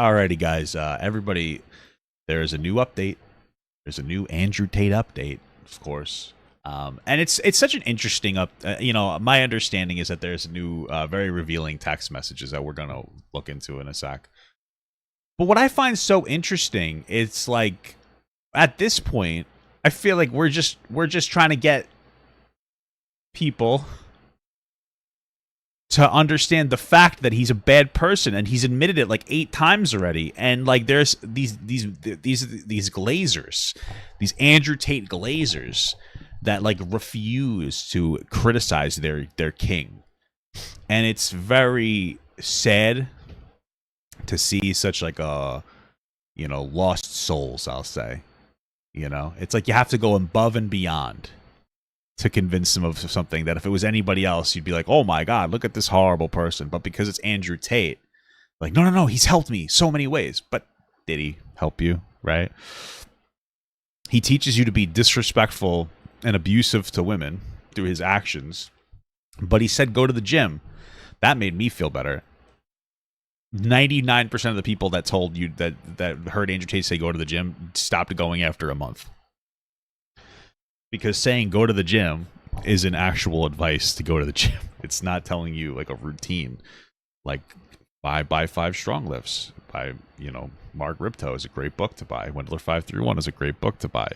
Alrighty, guys. Everybody, there is a new update. There's a new Andrew Tate update, of course. And it's such an interesting my understanding is that there's new, very revealing text messages that we're gonna look into in a sec. But what I find so interesting, it's like at this point, I feel like we're just trying to get people to understand the fact that he's a bad person, and he's admitted it like 8 times already. And like there's these glazers, these Andrew Tate glazers that like refuse to criticize their king. And it's very sad to see such like a lost souls, I'll say. It's like you have to go above and beyond to convince them of something that if it was anybody else, you'd be like, oh my God, look at this horrible person. But because it's Andrew Tate, like, no, he's helped me so many ways. But did he help you, right? He teaches you to be disrespectful and abusive to women through his actions. But he said, go to the gym. That made me feel better. 99% of the people that told you that heard Andrew Tate say go to the gym stopped going after a month. Because saying go to the gym is an actual advice to go to the gym. It's not telling you like a routine. Like buy 5 strong lifts. Buy, Mark Ripto is a great book to buy. Wendler 531 is a great book to buy.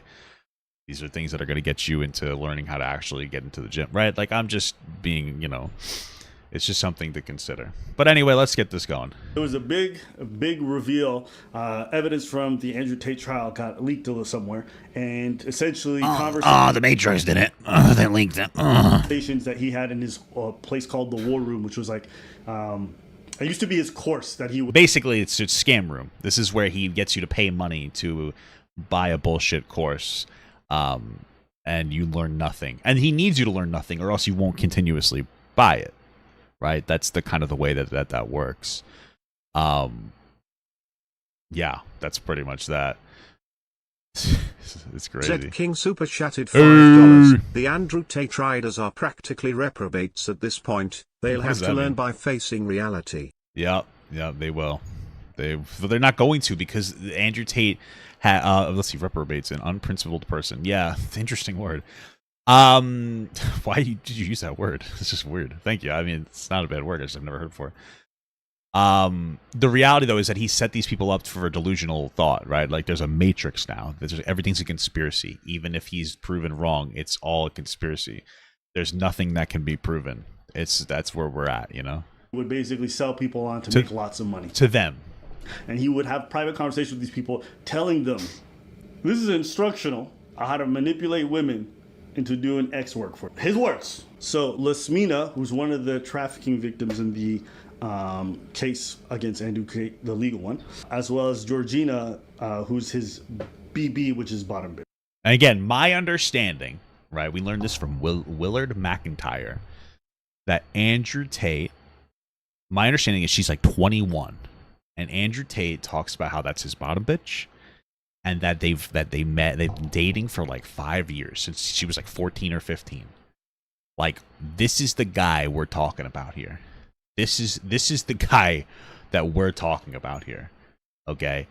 These are things that are going to get you into learning how to actually get into the gym, right? Like I'm just being, it's just something to consider. But anyway, let's get this going. There was a big reveal. Evidence from the Andrew Tate trial got leaked somewhere, and essentially the Matrix did it. They leaked it. Conversations that he had in his place called the War Room, which was like, it used to be his course that he would. Basically, it's a scam room. This is where he gets you to pay money to buy a bullshit course, and you learn nothing. And he needs you to learn nothing, or else you won't continuously buy it. Right, that's the kind of the way that works. Yeah, that's pretty much that. It's crazy. Zed King super chatted $5. The Andrew Tate riders are practically reprobates at this point. They'll have to learn by facing reality. Yeah, they will. They're not going to, because Andrew Tate had let's see, reprobates, an unprincipled person. Yeah, interesting word. Why did you use that word? It's just weird. Thank you. I mean, it's not a bad word. I've never heard before. The reality though is that he set these people up for a delusional thought, right? Like there's a matrix now. Everything's a conspiracy. Even if he's proven wrong, it's all a conspiracy. There's nothing that can be proven. That's where we're at, Would basically sell people on to make lots of money. To them. And he would have private conversations with these people, telling them, this is instructional on how to manipulate women into doing X work for his words. So Lasmina, who's one of the trafficking victims in the case against Andrew Tate, the legal one, as well as Georgina, who's his BB, which is bottom bitch. And again, my understanding, right? We learned this from Willard McIntyre, that Andrew Tate. My understanding is she's like 21, and Andrew Tate talks about how that's his bottom bitch. And that they've been dating for like 5 years, since she was like 14 or 15. Like, this is the guy we're talking about here. This is the guy that we're talking about here. Okay.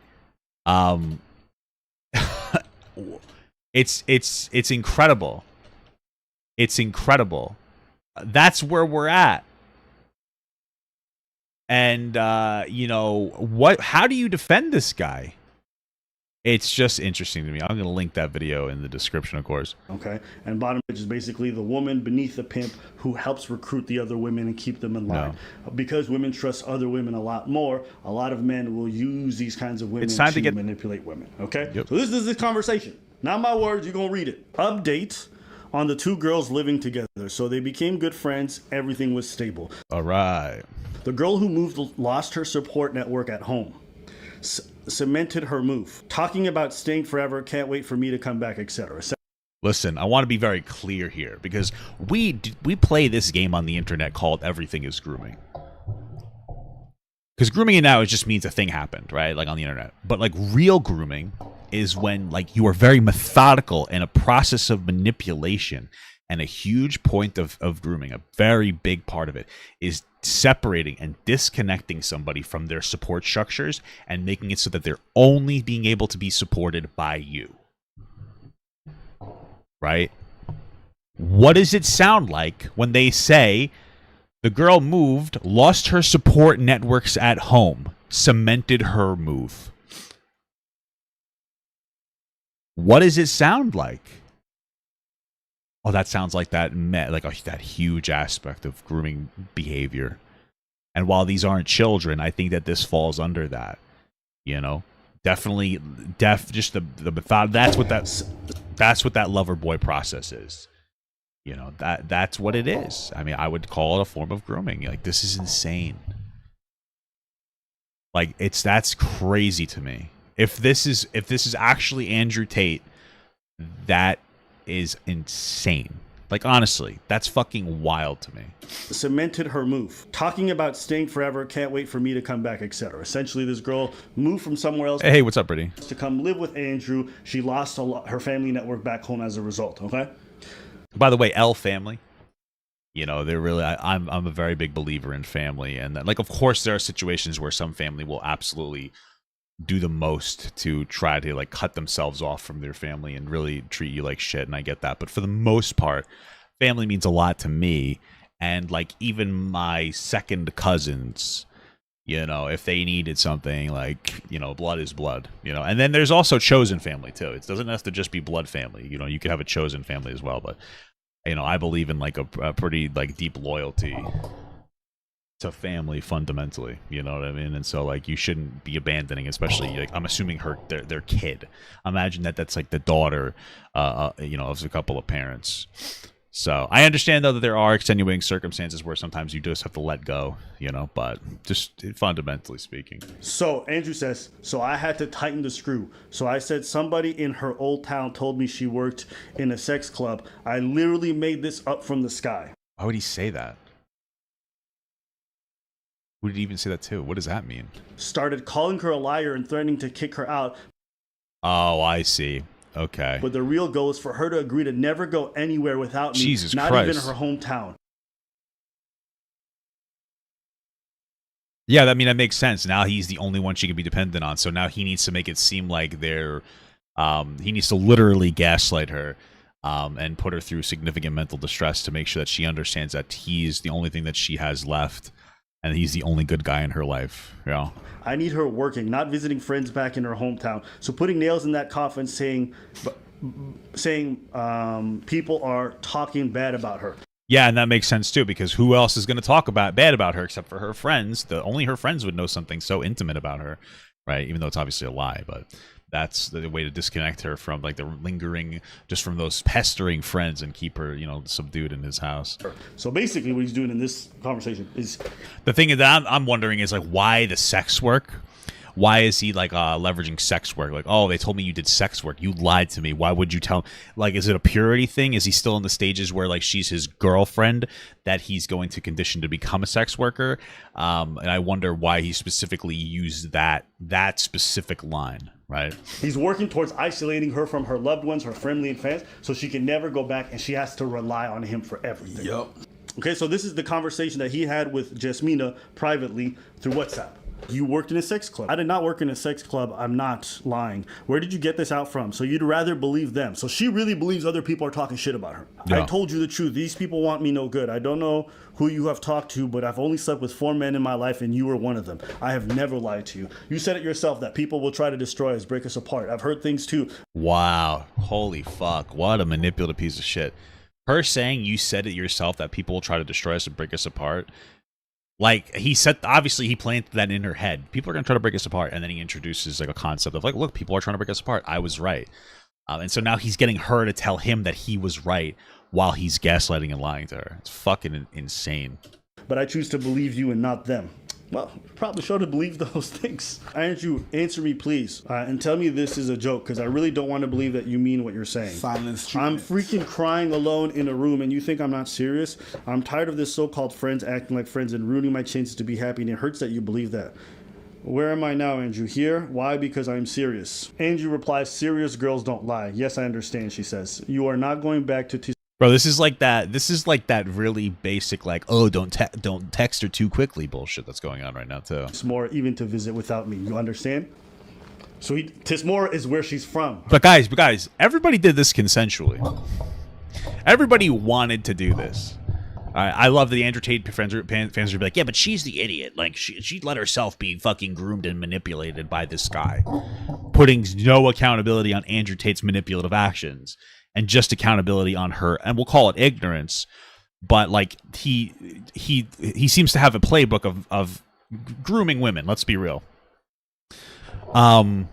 It's incredible. It's incredible. That's where we're at. And how do you defend this guy? It's just interesting to me. I'm going to link that video in the description, of course. Okay. And bottom bitch is basically the woman beneath the pimp who helps recruit the other women and keep them in line. No. Because women trust other women a lot more, a lot of men will use these kinds of women to manipulate women. Okay? Yep. So this is this conversation. Not my words. You're going to read it. Update on the 2 girls living together. So they became good friends. Everything was stable. All right. The girl who moved lost her support network at home. Cemented her move, talking about staying forever, can't wait for me to come back, etc. Listen, I want to be very clear here, because we play this game on the internet called Everything is Grooming. Because grooming now, it just means a thing happened, right? Like on the internet. But like real grooming is when like you are very methodical in a process of manipulation, And a huge point of grooming, a very big part of it, is separating and disconnecting somebody from their support structures and making it so that they're only being able to be supported by you. Right? What does it sound like when they say the girl moved, lost her support networks at home, cemented her move? What does it sound like? Oh, that sounds like that huge aspect of grooming behavior. And while these aren't children, I think that this falls under that. You know, definitely, just the thought. That's what that lover boy process is. You know, that's what it is. I mean, I would call it a form of grooming. Like, this is insane. Like, that's crazy to me. If this is actually Andrew Tate, that is insane. Like, honestly, that's fucking wild to me. Cemented her move. Talking about staying forever, can't wait for me to come back, etc. Essentially, this girl moved from somewhere else. Hey, what's up, Brittany? To come live with Andrew. She lost her family network back home as a result, okay? By the way, L family. You know, they're really, I'm a very big believer in family. And that, like, of course, there are situations where some family will absolutely do the most to try to like cut themselves off from their family and really treat you like shit, and I get that, but for the most part, family means a lot to me. And like, even my second cousins, you know, if they needed something, like, you know, blood is blood, you know. And then there's also chosen family too. It doesn't have to just be blood family, you know. You could have a chosen family as well. But, you know, I believe in like a pretty like deep loyalty to family fundamentally, you know what I mean? And so like, you shouldn't be abandoning, especially like, I'm assuming their kid. Imagine that's like the daughter, you know, of a couple of parents. So I understand though that there are extenuating circumstances where sometimes you just have to let go, you know, but just fundamentally speaking. So Andrew says, so I had to tighten the screw. So I said somebody in her old town told me she worked in a sex club. I literally made this up from the sky. Why would he say that? Who did he even say that to? What does that mean? Started calling her a liar and threatening to kick her out. Oh, I see. Okay. But the real goal is for her to agree to never go anywhere without me. Jesus not Christ. even her hometown. Yeah, I mean, that makes sense. Now he's the only one she can be dependent on. So now he needs to make it seem like he needs to literally gaslight her and put her through significant mental distress to make sure that she understands that he's the only thing that she has left. And he's the only good guy in her life. Yeah. I need her working, not visiting friends back in her hometown. So putting nails in that coffin, saying people are talking bad about her. Yeah, and that makes sense too, because who else is going to talk bad about her except for her friends? Only her friends would know something so intimate about her, right? Even though it's obviously a lie, but that's the way to disconnect her from like the lingering, just from those pestering friends, and keep her, you know, subdued in his house. So basically what he's doing in this conversation is... The thing that I'm wondering is like, why the sex work? Why is he like leveraging sex work? Like, oh, they told me you did sex work. You lied to me. Why would you tell? Like, is it a purity thing? Is he still in the stages where like she's his girlfriend that he's going to condition to become a sex worker? And I wonder why he specifically used that specific line. Right. He's working towards isolating her from her loved ones, her family and fans, so she can never go back and she has to rely on him for everything. Yep. Okay, so this is the conversation that he had with Jasmina privately through WhatsApp. You worked in a sex club. I did not work in a sex club. I'm not lying. Where did you get this out from? So you'd rather believe them. So she really believes other people are talking shit about her. Yeah. I told you the truth. These people want me no good. I don't know who you have talked to, but I've only slept with 4 men in my life and you were one of them. I have never lied to you. You said it yourself that people will try to destroy us, break us apart. I've heard things too. Wow. Holy fuck. What a manipulative piece of shit. Her saying you said it yourself that people will try to destroy us and break us apart. Like, he said, obviously he planted that in her head. People are going to try to break us apart. And then he introduces like a concept of like, look, people are trying to break us apart. I was right. And so now he's getting her to tell him that he was right while he's gaslighting and lying to her. It's fucking insane. But I choose to believe you and not them. Well, probably should have believed those things. Andrew, answer me, please, and tell me this is a joke, because I really don't want to believe that you mean what you're saying. Silence treatment. I'm freaking crying alone in a room, and you think I'm not serious? I'm tired of this so-called friends acting like friends and ruining my chances to be happy, and it hurts that you believe that. Where am I now, Andrew? Here? Why? Because I'm serious. Andrew replies, serious girls don't lie. Yes, I understand, she says. You are not going back to... Bro, this is like that. This is like that really basic, like, oh, don't text her too quickly bullshit that's going on right now too. Tismore even to visit without me. You understand? So Tismore is where she's from. But guys, everybody did this consensually. Everybody wanted to do this. I love the Andrew Tate fans would be like, yeah, but she's the idiot. Like, she let herself be fucking groomed and manipulated by this guy, putting no accountability on Andrew Tate's manipulative actions and just accountability on her, and we'll call it ignorance. But like he seems to have a playbook of grooming women. Let's be real. And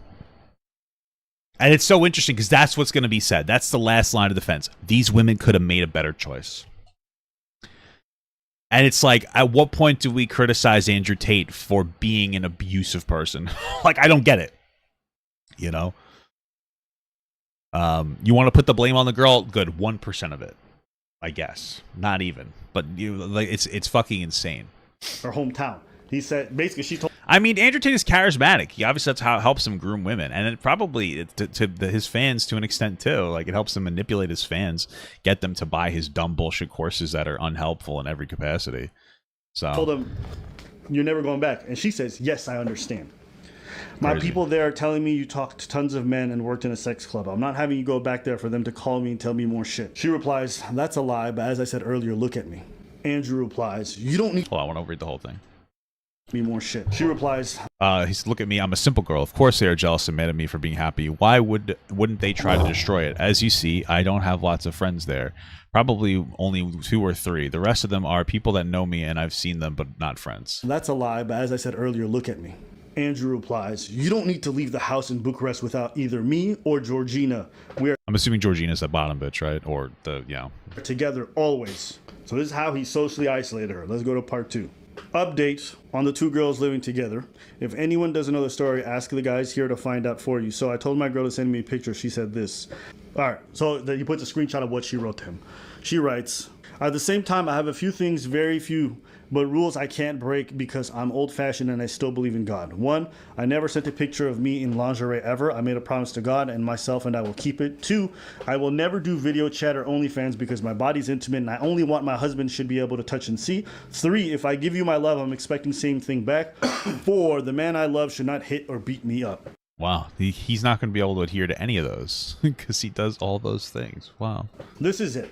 it's so interesting because that's what's going to be said. That's the last line of defense. These women could have made a better choice. And it's like, at what point do we criticize Andrew Tate for being an abusive person? Like, I don't get it. You know? You want to put the blame on the girl? Good, 1% of it, I guess. Not even. But it's fucking insane. Her hometown. He said, basically, she told... I mean, Andrew Tate is charismatic. He obviously that's how it helps him groom women, and it probably to his fans to an extent too. Like, it helps him manipulate his fans, get them to buy his dumb bullshit courses that are unhelpful in every capacity. So told him, "You're never going back," and she says, "Yes, I understand. My Crazy. people there are telling me you talked to tons of men and worked in a sex club. I'm not having you go back there for them to call me and tell me more shit." She replies, "That's a lie, but as I said earlier, look at me." Andrew replies, "You don't need Hold on, I want to read the whole thing. me more shit." She replies, He's look at me. I'm a simple girl. Of course they are jealous and mad at me for being happy. Why wouldn't they try to destroy it? As you see, I don't have lots of friends there. Probably only 2 or 3. The rest of them are people that know me and I've seen them, but not friends. "That's a lie, but as I said earlier, look at me." Andrew replies, "You don't need to leave the house in Bucharest without either me or Georgina. We are I'm assuming Georgina's that bottom bitch, right? Or the together always." So this is how he socially isolated her. Let's go to part 2. Update on the 2 girls living together. If anyone doesn't know the story, ask the guys here to find out for you. So I told my girl to send me a picture. She said this. All right, so he puts a screenshot of what she wrote to him. She writes, "At the same time, I have a few things, very few, but rules I can't break because I'm old-fashioned and I still believe in God. 1, I never sent a picture of me in lingerie ever. I made a promise to God and myself and I will keep it. 2, I will never do video chat or OnlyFans because my body's intimate and I only want my husband should be able to touch and see. 3, if I give you my love, I'm expecting same thing back. 4, the man I love should not hit or beat me up." Wow, he's not going to be able to adhere to any of those because he does all those things. Wow. This is it.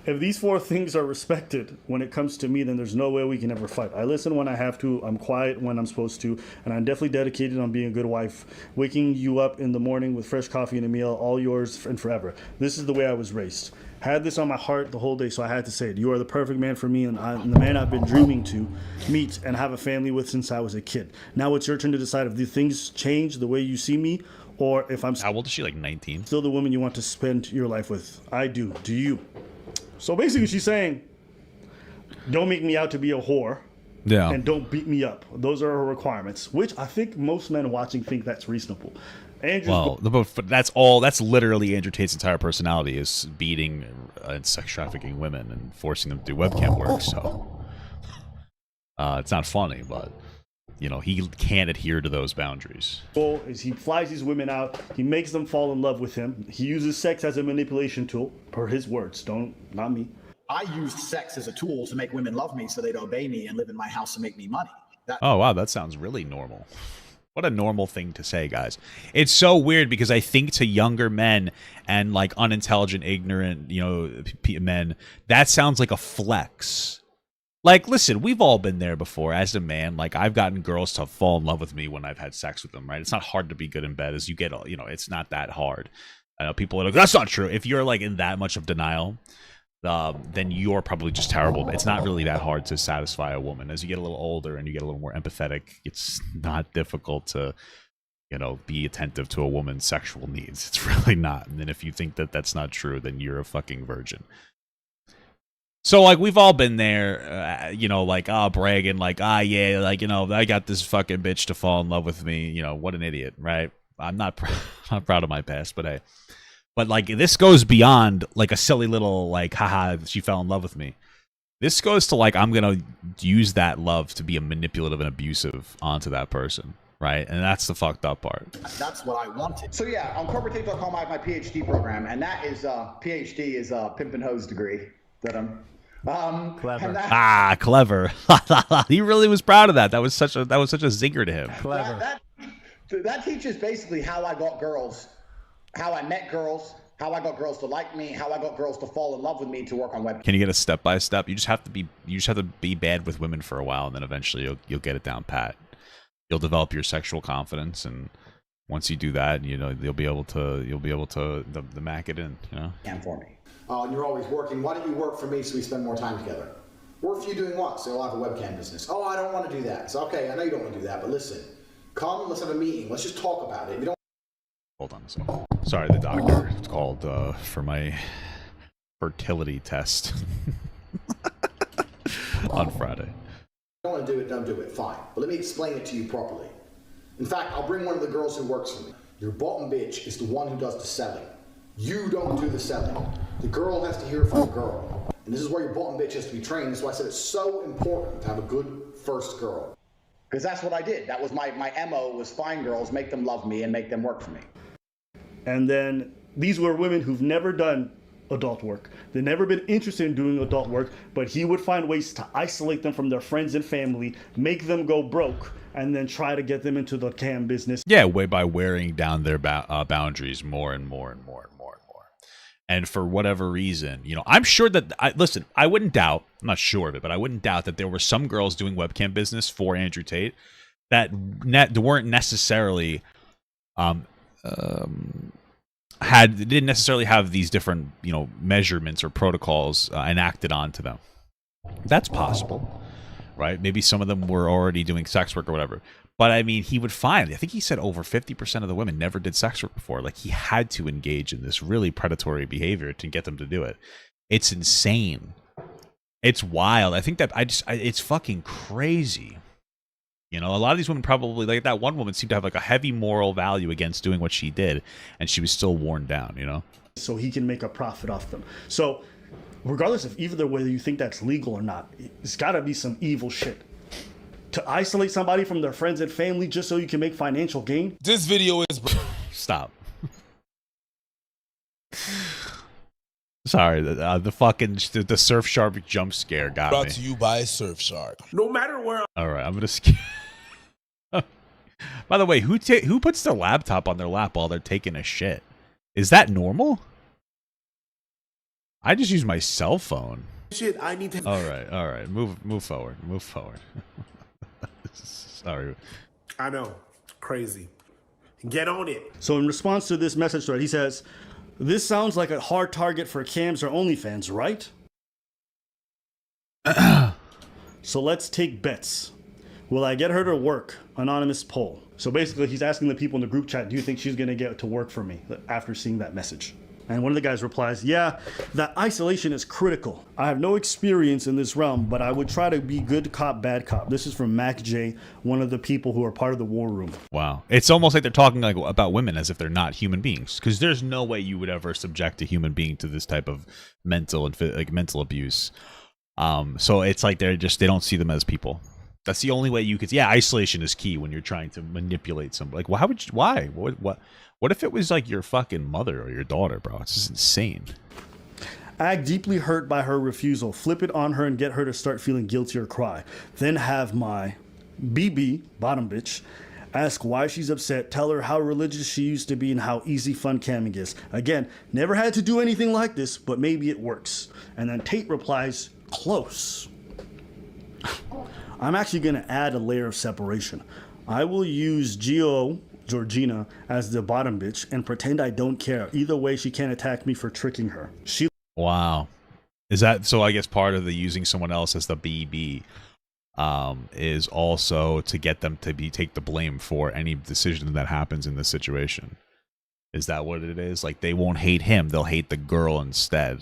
If these 4 things are respected when it comes to me, then there's no way we can ever fight. I listen when I have to, I'm quiet when I'm supposed to, and I'm definitely dedicated on being a good wife, waking you up in the morning with fresh coffee and a meal, all yours and forever. This is the way I was raised. Had this on my heart the whole day, so I had to say it. You are the perfect man for me and the man I've been dreaming to meet and have a family with since I was a kid. Now it's your turn to decide if the things change the way you see me, or if I'm How old is she? Like 19? still the woman you want to spend your life with. I do. Do you? So basically she's saying, don't make me out to be a whore. Yeah. And don't beat me up. Those are her requirements, which I think most men watching think that's reasonable. Well, that's literally Andrew Tate's entire personality is beating and sex trafficking women and forcing them to do webcam work. So it's not funny, but he can't adhere to those boundaries. Goal is he flies these women out. He makes them fall in love with him. He uses sex as a manipulation tool, per his words. Not me. I used sex as a tool to make women love me so they'd obey me and live in my house and make me money. Oh, wow. That sounds really normal. What a normal thing to say, guys. It's so weird because I think to younger men and like unintelligent, ignorant, men, that sounds like a flex. Like, listen, we've all been there before. As a man, like, I've gotten girls to fall in love with me when I've had sex with them, right? It's not hard to be good in bed as you get, it's not that hard. I know people are like, that's not true. If you're like in that much of denial, then you're probably just terrible. It's not really that hard to satisfy a woman. As you get a little older and you get a little more empathetic, it's not difficult to, be attentive to a woman's sexual needs. It's really not. And then if you think that that's not true, then you're a fucking virgin. So, like, we've all been there, bragging, like, yeah, like, I got this fucking bitch to fall in love with me. What an idiot, right? I'm not proud of my past, but hey. But, like, this goes beyond, like, a silly little, like, haha, she fell in love with me. This goes to, like, I'm going to use that love to be a manipulative and abusive onto that person, right? And that's the fucked up part. That's what I wanted. So yeah, on corporatetape.com I have my PhD program, and that is PhD is a pimp and hose degree that I'm. Clever. Clever. He really was proud of that. That was such a zinger to him. Clever. That teaches basically how I got girls, how I met girls, how I got girls to like me, how I got girls to fall in love with me to work on web. Can you get a step by step? You just have to be bad with women for a while, and then eventually you'll get it down pat. You'll develop your sexual confidence, and once you do that, you'll be able to the mac it in, And for me. And you're always working. Why don't you work for me so we spend more time together? Work for you doing what? So I'll have a webcam business. Oh, I don't want to do that. So okay, I know you don't want to do that, but listen, come, let's have a meeting. Let's just talk about it. If you don't. Hold on a second. Sorry, the doctor called for my fertility test on Friday. Don't want to do it, don't do it. Fine. But let me explain it to you properly. In fact, I'll bring one of the girls who works for me. Your bottom bitch is the one who does the selling. You don't do the selling. The girl has to hear from the girl. And this is where your bottom bitch has to be trained. That's why I said it's so important to have a good first girl. Because that's what I did. That was my MO was find girls, make them love me, and make them work for me. And then these were women who've never done adult work. They've never been interested in doing adult work, but he would find ways to isolate them from their friends and family, make them go broke, and then try to get them into the cam business. Yeah, by wearing down their boundaries more and more and more and more and more. And for whatever reason, I'm sure that I wouldn't doubt, I'm not sure of it, but I wouldn't doubt that there were some girls doing webcam business for Andrew Tate that weren't necessarily didn't necessarily have these different measurements or protocols enacted onto them. That's possible, right? Maybe some of them were already doing sex work or whatever. But I mean, he would find, I think he said over 50% of the women never did sex work before. Like, he had to engage in this really predatory behavior to get them to do it. It's insane. It's wild. I think that it's fucking crazy. A lot of these women probably, like that one woman, seemed to have like a heavy moral value against doing what she did, and she was still worn down, So he can make a profit off them. So regardless of either whether you think that's legal or not, it's got to be some evil shit. To isolate somebody from their friends and family just so you can make financial gain? This video is... Stop. Sorry, the Surfshark jump scare got me. brought to you by Surfshark. No matter where... All right, I'm going to skip. By the way, who puts their laptop on their lap while they're taking a shit? Is that normal? I just use my cell phone. Shit, I need to... All right. Move forward. Sorry. I know. Crazy. Get on it. So in response to this message thread, he says, "This sounds like a hard target for cams or OnlyFans, right? So let's take bets. Will I get her to work? Anonymous poll." So basically, he's asking the people in the group chat, do you think she's going to get to work for me after seeing that message? And one of the guys replies, "Yeah, that isolation is critical. I have no experience in this realm, but I would try to be good cop, bad cop." This is from Mac J, one of the people who are part of the war room. Wow. It's almost like they're talking like about women as if they're not human beings, because there's no way you would ever subject a human being to this type of mental abuse. So it's like they don't see them as people. That's the only way you could. Yeah, isolation is key when you're trying to manipulate somebody. Like, well, why? What if it was like your fucking mother or your daughter, bro? It's just insane. Act deeply hurt by her refusal. Flip it on her and get her to start feeling guilty or cry. Then have my BB, bottom bitch, ask why she's upset. Tell her how religious she used to be and how easy fun camming is. Again, never had to do anything like this, but maybe it works. And then Tate replies, "Close." I'm actually going to add a layer of separation. I will use Georgina as the bottom bitch and pretend I don't care. Either way, she can't attack me for tricking her. Wow. Is that so? I guess part of the using someone else as the BB is also to get them to take the blame for any decision that happens in this situation. Is that what it is? Like, they won't hate him, they'll hate the girl instead.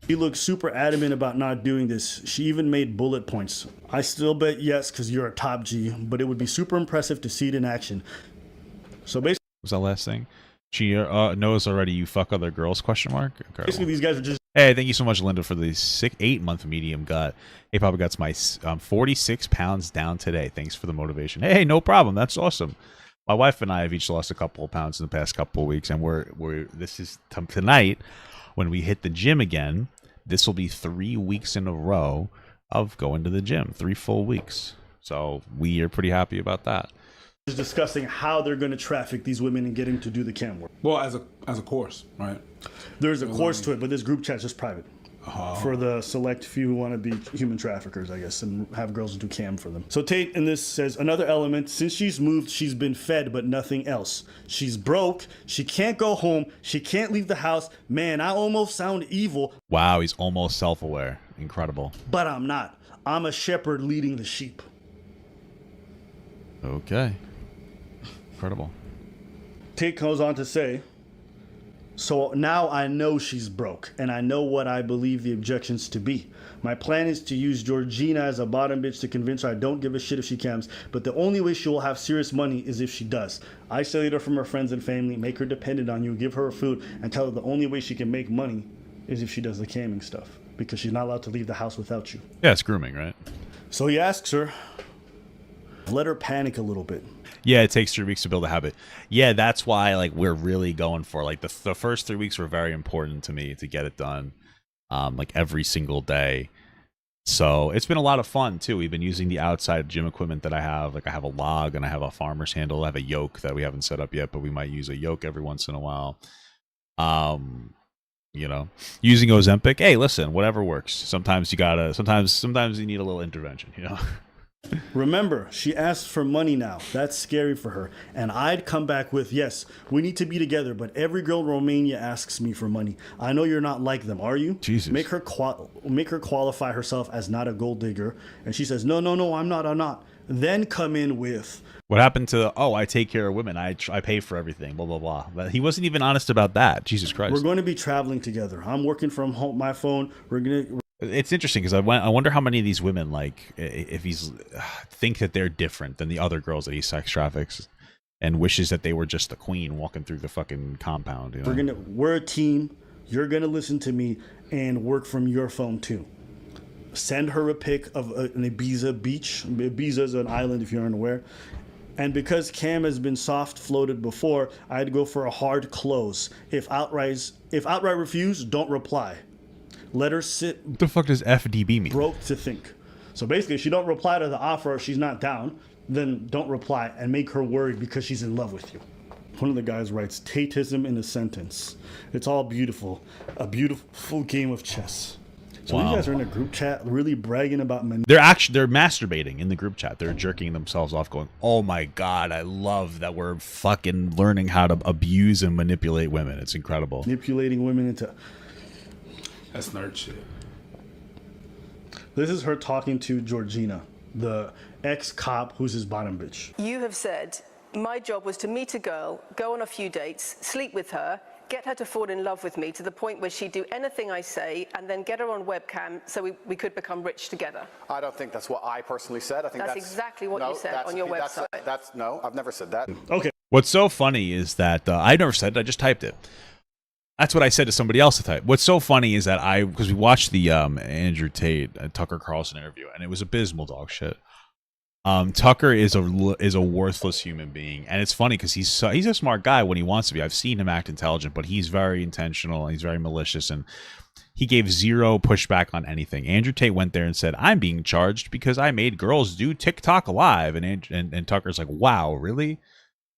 She looked super adamant about not doing this. She even made bullet points. I still bet yes because you're a top G, but it would be super impressive to see it in action. So basically, was that last thing? She knows already you fuck other girls? ? Basically, these guys are just. Hey, thank you so much, Linda, for the 8-month medium gut. Hey, Papa Gut's my 46 pounds down today. Thanks for the motivation. Hey, no problem. That's awesome. My wife and I have each lost a couple of pounds in the past couple of weeks, and this is tonight when we hit the gym again. This will be 3 weeks in a row of going to the gym, 3 full weeks. So we are pretty happy about that. Discussing how they're going to traffic these women and get them to do the cam work. Well, as a course, right? There's a course to it, but this group chat's just private. For the select few who want to be human traffickers, I guess, and have girls do cam for them. So Tate in this says, another element, since she's moved, she's been fed, but nothing else. She's broke. She can't go home. She can't leave the house. Man, I almost sound evil. Wow, he's almost self-aware. Incredible. But I'm not. I'm a shepherd leading the sheep. Okay. Incredible. Tate goes on to say, so now I know she's broke, and I know what I believe the objections to be. My plan is to use Georgina as a bottom bitch to convince her I don't give a shit if she cams, but the only way she will have serious money is if she does. Isolate her from her friends and family, make her dependent on you, give her food, and tell her the only way she can make money is if she does the camming stuff, because she's not allowed to leave the house without you. Yeah, it's grooming, right? So he asks her, let her panic a little bit. Yeah, it takes 3 weeks to build a habit. Yeah, that's why like we're really going for like the first 3 weeks were very important to me to get it done, like every single day. So it's been a lot of fun too. We've been using the outside gym equipment that I have. Like I have a log and I have a farmer's handle. I have a yoke that we haven't set up yet, but we might use a yoke every once in a while. You know, using Ozempic. Hey, listen, whatever works. Sometimes you gotta. Sometimes you need a little intervention. You know. Remember, she asks for money now. That's scary for her. And I'd come back with, yes, we need to be together, but every girl in Romania asks me for money. I know you're not like them, are you? Jesus. Make her qualify herself as not a gold digger. And she says, no, I'm not. Then come in with, what happened to, I take care of women. I pay for everything, blah, blah, blah. But he wasn't even honest about that. Jesus Christ. we're going to be traveling together. I'm working from home, my phone. It's interesting because I wonder how many of these women, like, if he's think that they're different than the other girls that he sex traffics, and wishes that they were just the queen walking through the fucking compound. You know? We're a team. You're gonna listen to me and work from your phone too. Send her a pic of an Ibiza beach. Ibiza is an island if you're unaware. And because Cam has been soft floated before, I'd go for a hard close. If outright refuse, don't reply. Let her sit. What the fuck does FDB mean? Broke to think. So basically, if she don't reply to the offer or she's not down, then don't reply and make her worried because she's in love with you. One of the guys writes, Tateism in a sentence. It's all beautiful. A beautiful game of chess. So wow. You guys are in a group chat really bragging about men. They're masturbating in the group chat. They're jerking themselves off going, oh my God, I love that we're fucking learning how to abuse and manipulate women. It's incredible. Manipulating women into... That's nerd shit. This is her talking to Georgina, the ex-cop who's his bottom bitch. You have said, my job was to meet a girl, go on a few dates, sleep with her, get her to fall in love with me to the point where she'd do anything I say, and then get her on webcam so we could become rich together. I don't think that's what I personally said. I think that's exactly what you said on your website. No, I've never said that. Okay. What's so funny is that I never said it, I just typed it. That's what I said to somebody else to type. What's so funny is that because we watched the Andrew Tate Tucker Carlson interview, and it was abysmal dog shit. Tucker is a worthless human being, and it's funny because he's a smart guy when he wants to be. I've seen him act intelligent, but he's very intentional and he's very malicious, and he gave zero pushback on anything. Andrew Tate went there and said, "I'm being charged because I made girls do TikTok live," and Tucker's like, "Wow, really?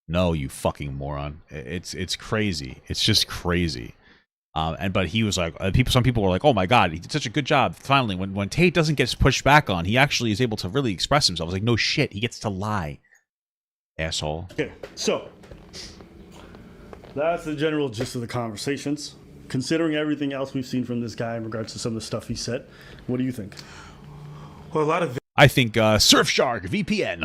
No, you fucking moron. It's crazy. It's just crazy." But he was like, some people were like, "Oh my God, he did such a good job." Finally, when Tate doesn't get pushed back on, he actually is able to really express himself. I was like, no shit, he gets to lie, asshole. Okay, so that's the general gist of the conversations. Considering everything else we've seen from this guy in regards to some of the stuff he said, what do you think? Well, a lot of I think Surfshark VPN.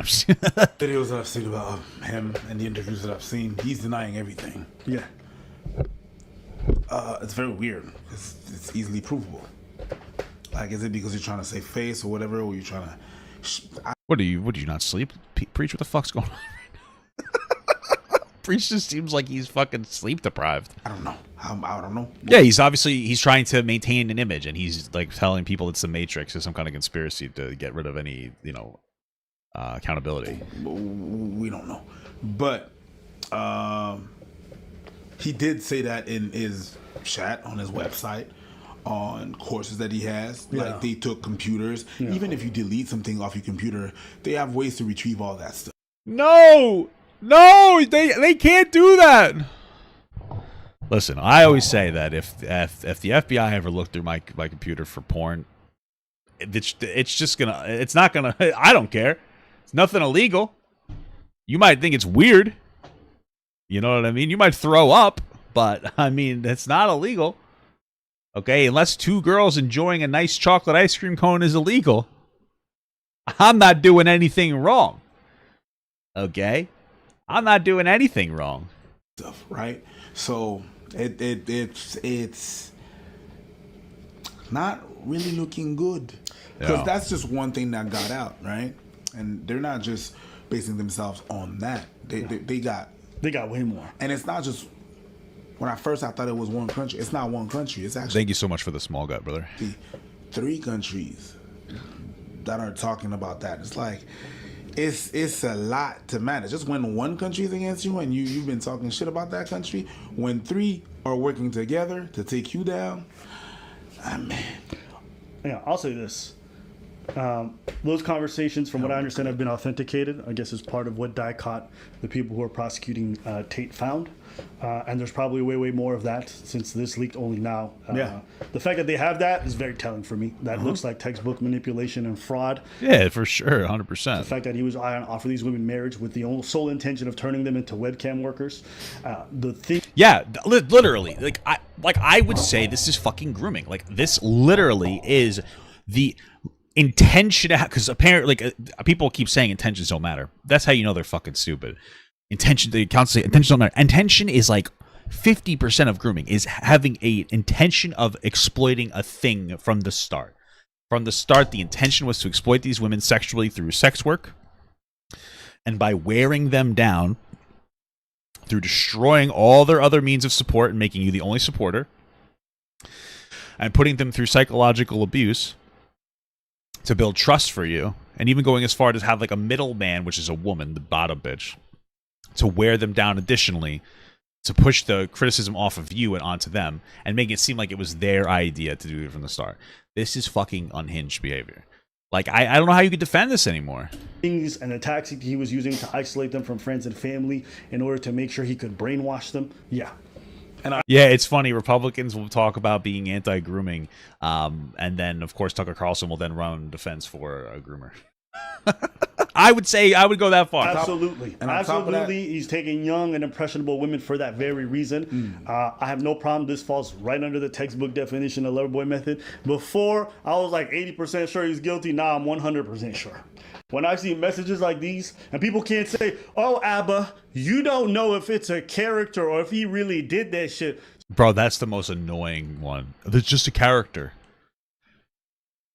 videos that I've seen about him and the interviews that I've seen, he's denying everything. Yeah. It's very weird because it's easily provable. Like, is it because you're trying to save face or whatever, or you're trying to? What do you not sleep? Preach, what the fuck's going on? Preach just seems like he's fucking sleep deprived. I don't know. I don't know. Yeah, he's trying to maintain an image, and he's like telling people it's the Matrix or some kind of conspiracy to get rid of any accountability. We don't know, but He did say that in his chat on his website, on courses that he has. Yeah. Like, they took computers. Yeah. Even if you delete something off your computer, they have ways to retrieve all that stuff. No, they can't do that. Listen, I always say that if the FBI ever looked through my computer for porn, it's not gonna. I don't care. It's nothing illegal. You might think it's weird. You know what I mean? You might throw up, but I mean, it's not illegal. Okay, unless two girls enjoying a nice chocolate ice cream cone is illegal, I'm not doing anything wrong. Okay? I'm not doing anything wrong. Stuff, right? So it's not really looking good. Because that's just one thing that got out, right? And they're not just basing themselves on that. They got way more. And it's not just, when I thought it was one country. It's not one country. It's actually Thank you so much for the small gut, brother. 3 countries that are talking about that. It's like, it's a lot to manage. Just when one country is against you and you've been talking shit about that country, when 3 are working together to take you down, man. Yeah, I'll say this. Those conversations, from what I understand, have been authenticated. I guess as part of what caught the people who are prosecuting Tate found. And there's probably way more of that since this leaked only now. The fact that they have that is very telling for me. That looks like textbook manipulation and fraud. Yeah, for sure, 100%. The fact that he was on offer these women marriage with the sole intention of turning them into webcam workers. Yeah, literally. Like I would say this is fucking grooming. Like, this literally is the intention, because apparently people keep saying intentions don't matter. That's how you know they're fucking stupid. Intention don't matter. Intention is like 50% of grooming, is having a intention of exploiting a thing from the start. From the start, the intention was to exploit these women sexually through sex work, and by wearing them down, through destroying all their other means of support and making you the only supporter, and putting them through psychological abuse to build trust for you, and even going as far as have like a middleman, which is a woman, the bottom bitch, to wear them down additionally, to push the criticism off of you and onto them, and make it seem like it was their idea to do it from the start. This is fucking unhinged behavior. Like, I don't know how you could defend this anymore. Things and the tactic he was using to isolate them from friends and family in order to make sure he could brainwash them. Yeah. Yeah, it's funny. Republicans will talk about being anti-grooming, and then, of course, Tucker Carlson will then run defense for a groomer. I would go that far. Absolutely. Absolutely. He's taking young and impressionable women for that very reason. I have no problem. This falls right under the textbook definition of lover boy method. Before, I was like 80% sure he's guilty. Now I'm 100% sure. When I see messages like these, and people can't say, oh, Abba, you don't know if it's a character or if he really did that shit. Bro, that's the most annoying one. It's just a character.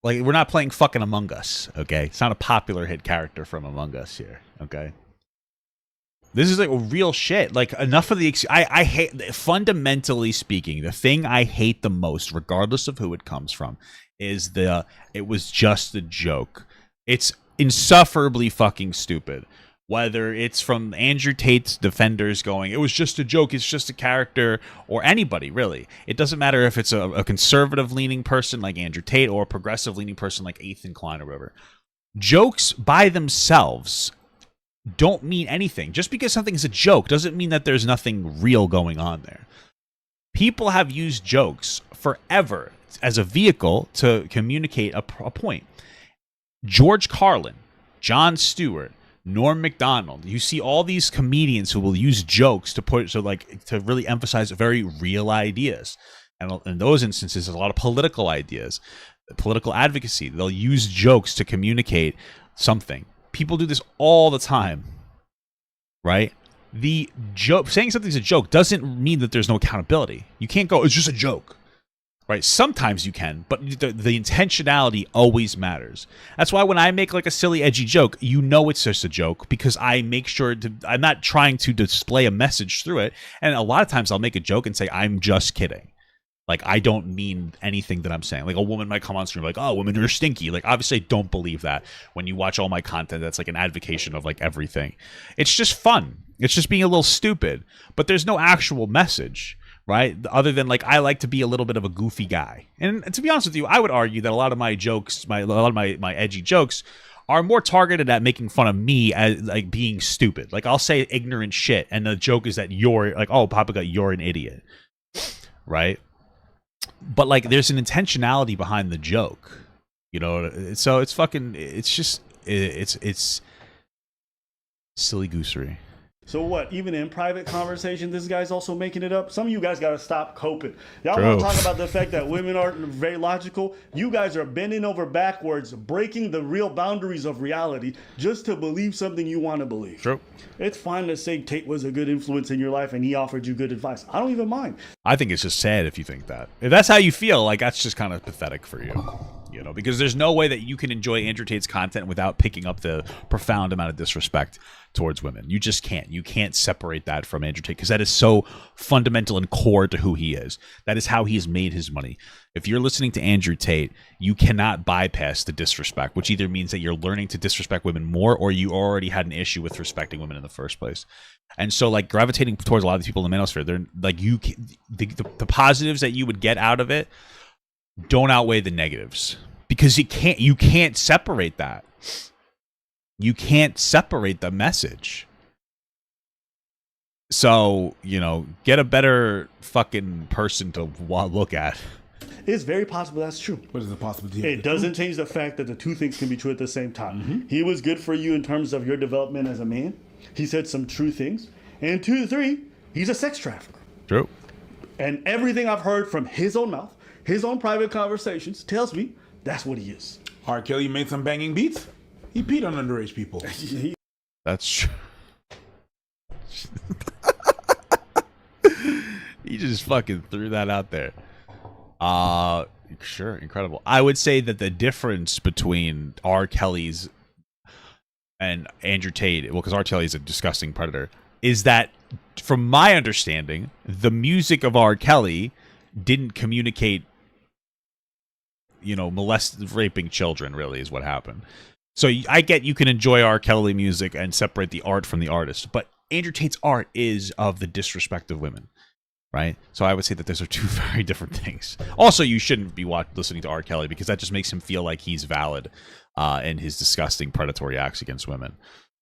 Like, we're not playing fucking Among Us, okay? It's not a popular hit character from Among Us here, okay? This is like real shit. Like, enough of the... I hate... Fundamentally speaking, the thing I hate the most, regardless of who it comes from, is it was just a joke. It's insufferably fucking stupid. Whether it's from Andrew Tate's defenders going, it was just a joke, it's just a character, or anybody, really. It doesn't matter if it's a conservative-leaning person like Andrew Tate or a progressive-leaning person like Ethan Klein or whatever. Jokes by themselves don't mean anything. Just because something's a joke doesn't mean that there's nothing real going on there. People have used jokes forever as a vehicle to communicate a point. George Carlin, Jon Stewart, Norm Macdonald. You see all these comedians who will use jokes to really emphasize very real ideas. And in those instances, there's a lot of political ideas, political advocacy. They'll use jokes to communicate something. People do this all the time, right? The joke, saying something's a joke doesn't mean that there's no accountability. You can't go, it's just a joke. Right? Sometimes you can, but the intentionality always matters. That's why when I make like a silly, edgy joke, you know it's just a joke because I make sure I'm not trying to display a message through it. And a lot of times I'll make a joke and say, I'm just kidding. Like, I don't mean anything that I'm saying. Like, a woman might come on stream like, oh, women are stinky. Like, obviously, I don't believe that. When you watch all my content, that's like an advocation of like everything. It's just fun. It's just being a little stupid. But there's no actual message, right? Other than like, I like to be a little bit of a goofy guy. And to be honest with you, I would argue that a lot of my jokes, a lot of my edgy jokes, are more targeted at making fun of me as like being stupid. Like, I'll say ignorant shit, and the joke is that you're like, oh, Papa Gut, you're an idiot, right? But like, there's an intentionality behind the joke, you know. So it's fucking, it's just, it's silly goosery. So what? Even in private conversation, this guy's also making it up. Some of you guys got to stop coping. Y'all want to talk about the fact that women aren't very logical? You guys are bending over backwards, breaking the real boundaries of reality just to believe something you want to believe. True. It's fine to say Tate was a good influence in your life and he offered you good advice. I don't even mind. I think it's just sad if you think that. If that's how you feel, like, that's just kind of pathetic for you. You know, because there's no way that you can enjoy Andrew Tate's content without picking up the profound amount of disrespect towards women. You just can't. You can't separate that from Andrew Tate because that is so fundamental and core to who he is. That is how he has made his money. If you're listening to Andrew Tate, you cannot bypass the disrespect, which either means that you're learning to disrespect women more or you already had an issue with respecting women in the first place. And so, like, gravitating towards a lot of these people in the manosphere, they're like, the positives that you would get out of it don't outweigh the negatives because you can't separate that. You can't separate the message. So, you know, get a better fucking person to look at. It's very possible that's true. What is the possibility? It doesn't change the fact that the two things can be true at the same time. Mm-hmm. He was good for you in terms of your development as a man. He said some true things. And 2 to 3, he's a sex trafficker. True. And everything I've heard from his own mouth, his own private conversations, tells me that's what he is. R. Kelly made some banging beats. He peed on underage people. That's true. He just fucking threw that out there. Sure, incredible. I would say that the difference between R. Kelly's and Andrew Tate, well, because R. Kelly is a disgusting predator, is that, from my understanding, the music of R. Kelly didn't communicate, you know, raping children, really, is what happened. So I get you can enjoy R. Kelly music and separate the art from the artist, but Andrew Tate's art is of the disrespect of women, right? So I would say that those are two very different things. Also, you shouldn't be listening to R. Kelly because that just makes him feel like he's valid in his disgusting predatory acts against women,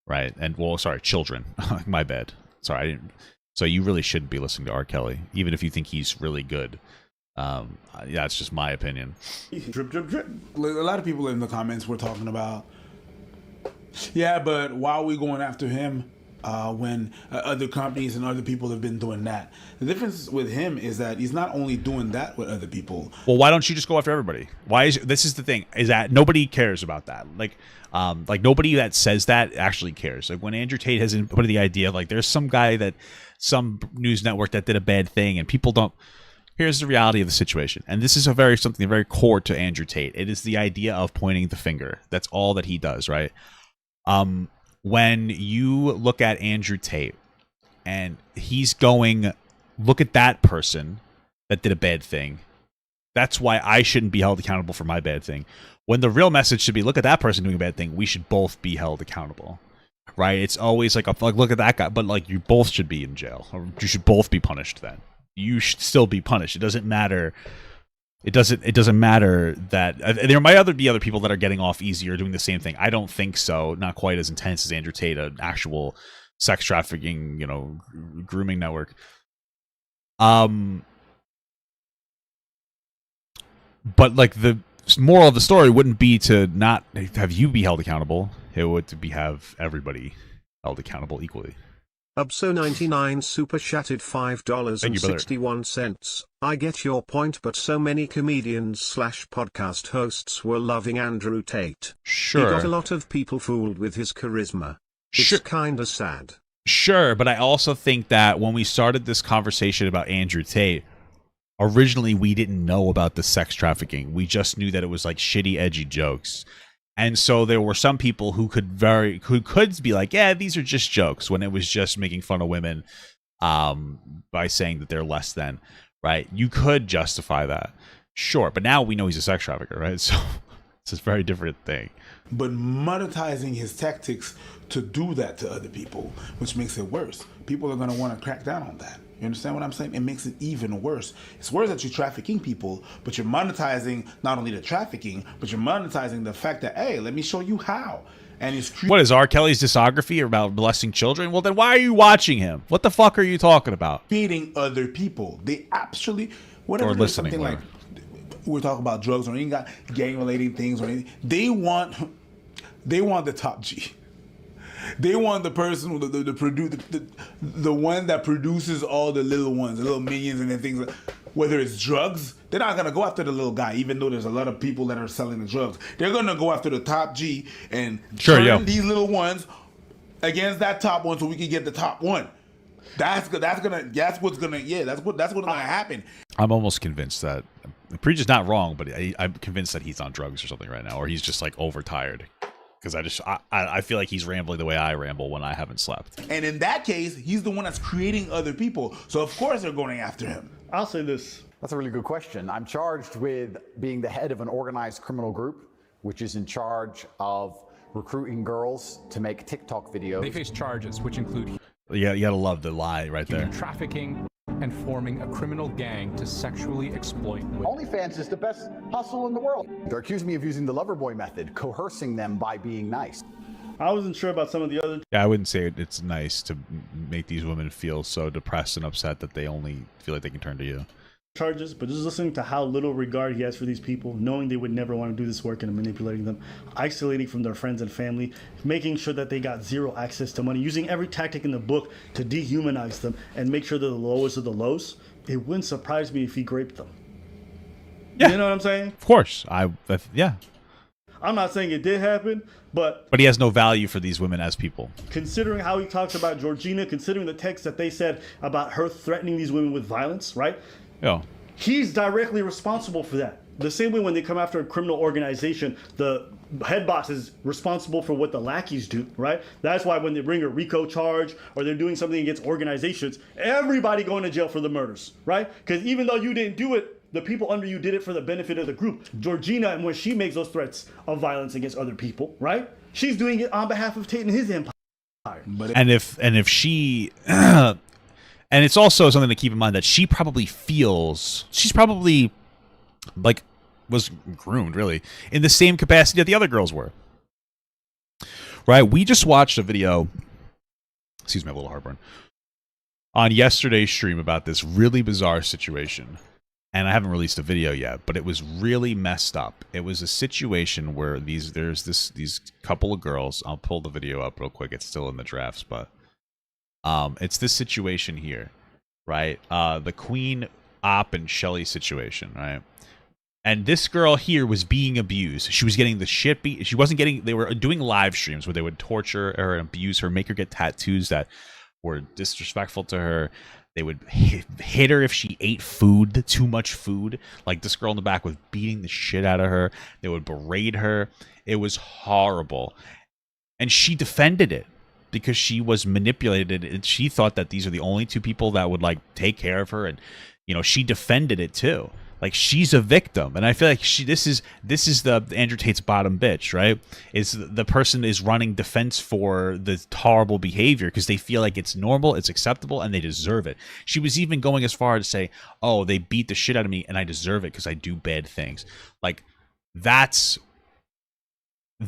right? And, well, sorry, children. My bad. Sorry, I didn't. So you really shouldn't be listening to R. Kelly, even if you think he's really good. Yeah, it's just my opinion. Drip, drip, drip. A lot of people in the comments were talking about, yeah, but why are we going after him when other companies and other people have been doing that? The difference with him is that he's not only doing that with other people. Well, why don't you just go after everybody? This is the thing, is that nobody cares about that. Like nobody that says that actually cares. Like, when Andrew Tate has put the idea, like, there's some guy that some news network that did a bad thing and people don't. Here's the reality of the situation. And this is something very core to Andrew Tate. It is the idea of pointing the finger. That's all that he does, right? When you look at Andrew Tate and he's going, look at that person that did a bad thing. That's why I shouldn't be held accountable for my bad thing. When the real message should be, look at that person doing a bad thing. We should both be held accountable, right? It's always like, look at that guy. But, like, you both should be in jail. Or you should both be punished then. You should still be punished. It doesn't matter. It doesn't matter that there might be other people that are getting off easier doing the same thing. I don't think so. Not quite as intense as Andrew Tate, an actual sex trafficking, you know, grooming network. But, like, the moral of the story wouldn't be to not have you be held accountable. It would to be have everybody held accountable equally. Ubso99 super chatted $5.61. I get your point, but so many comedians/podcast hosts were loving Andrew Tate. Sure. He got a lot of people fooled with his charisma. Sure. It's kinda sad. Sure, but I also think that when we started this conversation about Andrew Tate, originally we didn't know about the sex trafficking. We just knew that it was like shitty, edgy jokes. And so there were some people who could be like, yeah, these are just jokes, when it was just making fun of women by saying that they're less than. right? You could justify that, sure, but now we know he's a sex trafficker, right? So it's a very different thing. But monetizing his tactics to do that to other people, which makes it worse. People are going to want to crack down on that. You understand what I'm saying? It makes it even worse. It's worse that you're trafficking people, but you're monetizing not only the trafficking, but you're monetizing the fact that, hey, let me show you how. And it's what is R. Kelly's discography about molesting children? Well, then why are you watching him? What the fuck are you talking about? Feeding other people. They actually, whatever, or listening, something like we're talking about drugs or any gang related things or anything. They want the top G. They want the person, the one that produces all the little ones, the little minions and things. Whether it's drugs, they're not gonna go after the little guy, even though there's a lot of people that are selling the drugs. They're gonna go after the top G and turn these little ones against that top one, so we can get the top one. That's what's gonna happen. I'm almost convinced that Preach is not wrong, but I'm convinced that he's on drugs or something right now, or he's just like overtired. Because I feel like he's rambling the way I ramble when I haven't slept. And in that case, he's the one that's creating other people. So of course they're going after him. I'll say this. That's a really good question. I'm charged with being the head of an organized criminal group, which is in charge of recruiting girls to make TikTok videos. They face charges, which include... Yeah, you gotta love the lie right there. Trafficking and forming a criminal gang to sexually exploit women. OnlyFans is the best hustle in the world. They're accusing me of using the lover boy method, coercing them by being nice. I wasn't sure about some of the other... Yeah, I wouldn't say it's nice to make these women feel so depressed and upset that they only feel like they can turn to you. Charges, but just listening to how little regard he has for these people, knowing they would never want to do this work and manipulating them, isolating from their friends and family, making sure that they got zero access to money, using every tactic in the book to dehumanize them and make sure they're the lowest of the lows. It wouldn't surprise me if he raped them. Yeah. You know what I'm saying? Of course. Yeah. I'm not saying it did happen, but he has no value for these women as people. Considering how he talks about Georgina, considering the text that they said about her threatening these women with violence, right? Yeah. He's directly responsible for that. The same way when they come after a criminal organization, the head boss is responsible for what the lackeys do, right? That's why when they bring a Rico charge or they're doing something against organizations, everybody going to jail for the murders, right? Because even though you didn't do it, the people under you did it for the benefit of the group. Georgina, and when she makes those threats of violence against other people, right? She's doing it on behalf of Tate and his empire. And if she... And it's also something to keep in mind that she's probably like was groomed really in the same capacity that the other girls were. Right? We just watched a video, excuse me, a little heartburn, on yesterday's stream about this really bizarre situation. And I haven't released a video yet, but it was really messed up. It was a situation where these couple of girls, I'll pull the video up real quick. It's still in the drafts, but it's this situation here, right? The Queen, Op, and Shelly situation, right? And this girl here was being abused. She was getting the shit beat. She wasn't getting... They were doing live streams where they would torture her and abuse her, make her get tattoos that were disrespectful to her. They would hit her if she ate food, too much food. Like this girl in the back was beating the shit out of her. They would berate her. It was horrible. And she defended it because she was manipulated and she thought that these are the only two people that would like take care of her. And, you know, she defended it too. Like she's a victim. And I feel like this is the Andrew Tate's bottom bitch, right? Is the person is running defense for the horrible behavior because they feel like it's normal, it's acceptable, and they deserve it. She was even going as far as to say, oh, they beat the shit out of me and I deserve it because I do bad things. Like that's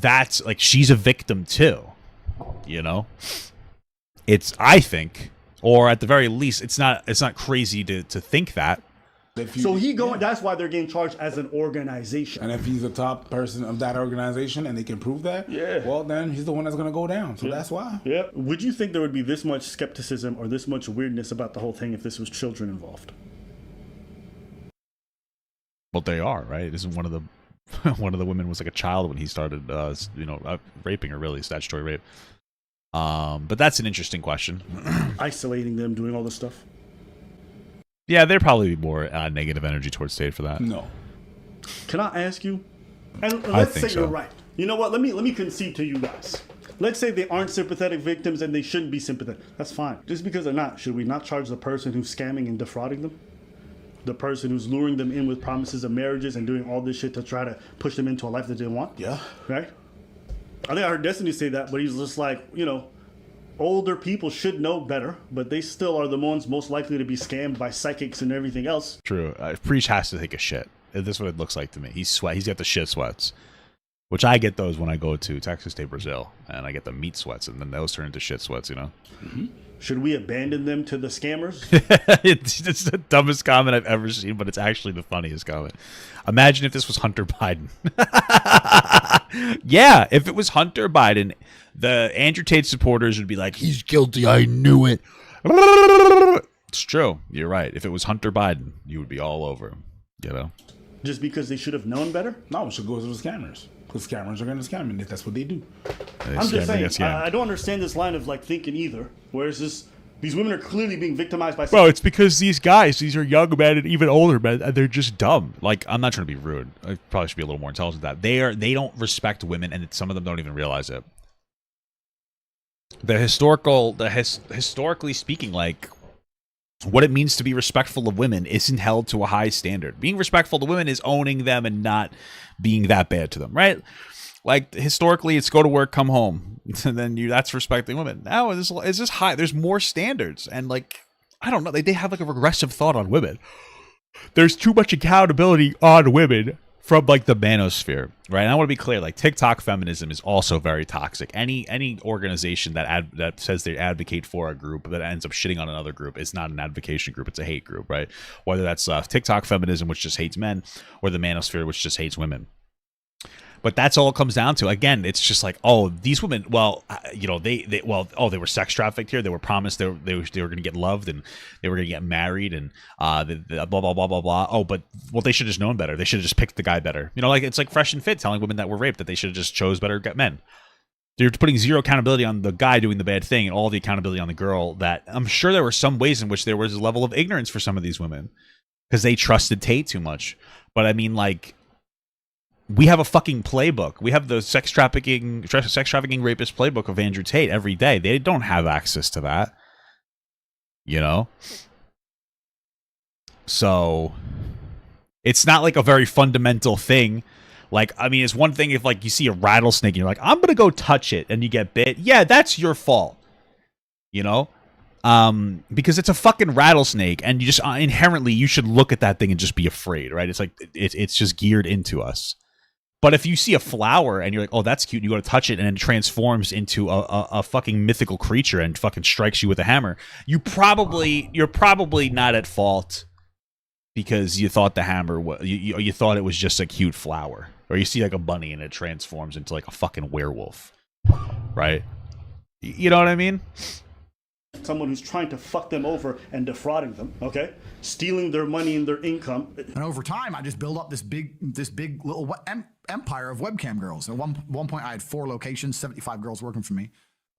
like she's a victim too. You know? I think, or at the very least, it's not crazy to think that. So that's why they're getting charged as an organization. And if he's a top person of that organization and they can prove that, well, then he's the one that's going to go down. So that's why. Yeah. Would you think there would be this much skepticism or this much weirdness about the whole thing if this was children involved? Well, they are, right? Isn't one of the women was like a child when he started, raping her, really, statutory rape. But that's an interesting question. Isolating them, doing all this stuff. Yeah, there'd probably be more negative energy towards Tate for that. No. Can I ask you? And let's say you're right. You know what? Let me concede to you guys. Let's say they aren't sympathetic victims and they shouldn't be sympathetic. That's fine. Just because they're not, should we not charge the person who's scamming and defrauding them? the person who's luring them in with promises of marriages and doing all this shit to try to push them into a life that they didn't want. Yeah. Right? I think I heard Destiny say that, but he's just like, you know, older people should know better, but they still are the ones most likely to be scammed by psychics and everything else. True. Preach has to take a shit. This is what it looks like to me. He's got the shit sweats, which I get those when I go to Texas State, Brazil, and I get the meat sweats, and then those turn into shit sweats, you know? Mm-hmm. Should we abandon them to the scammers? It's the dumbest comment I've ever seen, but it's actually the funniest comment. Imagine if this was Hunter Biden. Yeah, if it was Hunter Biden, the Andrew Tate supporters would be like, he's guilty, I knew it. It's true. You're right. If it was Hunter Biden, you would be all over him, you know? Just because they should have known better? No, it should go to the scammers. Because scammers are going to scam, and that's what they do. I'm just saying, I don't understand this line of like thinking either. Whereas these women are clearly being victimized by. Bro, it's because these are young men and even older men, and they're just dumb. Like, I'm not trying to be rude. I probably should be a little more intelligent than that. They don't respect women, and some of them don't even realize it. Historically speaking, like, what it means to be respectful of women isn't held to a high standard. Being respectful to women is owning them and not being that bad to them, right? Like, historically, it's go to work, come home, and then that's respecting women. Now it's just high. There's more standards, and like, I don't know, they have like a regressive thought on women. There's too much accountability on women from like the manosphere, right? And I want to be clear, like, TikTok feminism is also very toxic. Any organization that says they advocate for a group that ends up shitting on another group is not an advocation group, it's a hate group, right? Whether that's TikTok feminism, which just hates men, or the manosphere, which just hates women. But that's all it comes down to. Again, it's just like, oh, these women, well, you know, they were sex trafficked here. They were promised they were going to get loved and they were going to get married and blah, blah, blah, blah, blah. Oh, but, well, they should have just known better. They should have just picked the guy better. You know, like, it's like Fresh and Fit telling women that were raped that they should have just chose better men. They're putting zero accountability on the guy doing the bad thing and all the accountability on the girl. That I'm sure there were some ways in which there was a level of ignorance for some of these women because they trusted Tate too much. But I mean, like, we have a fucking playbook. We have the sex trafficking rapist playbook of Andrew Tate every day. They don't have access to that, you know? So it's not like a very fundamental thing. Like, I mean, it's one thing if like you see a rattlesnake and you're like, I'm going to go touch it and you get bit. Yeah, that's your fault, you know? Because it's a fucking rattlesnake and you just inherently, you should look at that thing and just be afraid, right? It's like, it's just geared into us. But if you see a flower and you're like, oh, that's cute, and you go to touch it and it transforms into a fucking mythical creature and fucking strikes you with a hammer, you're probably not at fault because you thought the hammer was, you thought it was just a cute flower. Or you see like a bunny and it transforms into like a fucking werewolf, right? You know what I mean? Someone who's trying to fuck them over and defrauding them, okay? Stealing their money and their income. And over time, I just built up this big little empire of webcam girls. At one point, I had 4 locations, 75 girls working for me.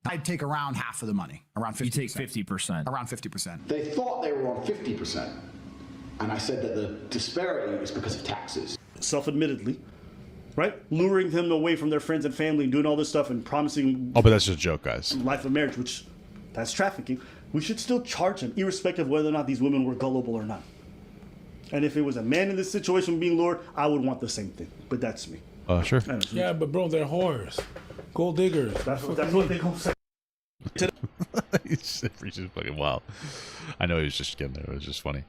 I'd take around half of the money, around 50%. You take 50%. Around 50%. They thought they were on 50%. And I said that the disparity is because of taxes. Self-admittedly, right? Luring them away from their friends and family and doing all this stuff and promising... Oh, but that's just a joke, guys. ...life of marriage, which... that's trafficking. We should still charge them, irrespective of whether or not these women were gullible or not. And if it was a man in this situation being lured, I would want the same thing. But that's me. Sure. Yeah, but bro, they're whores. Gold diggers. That's what they gonna say. He's just fucking wild. I know he was just getting there. It was just funny.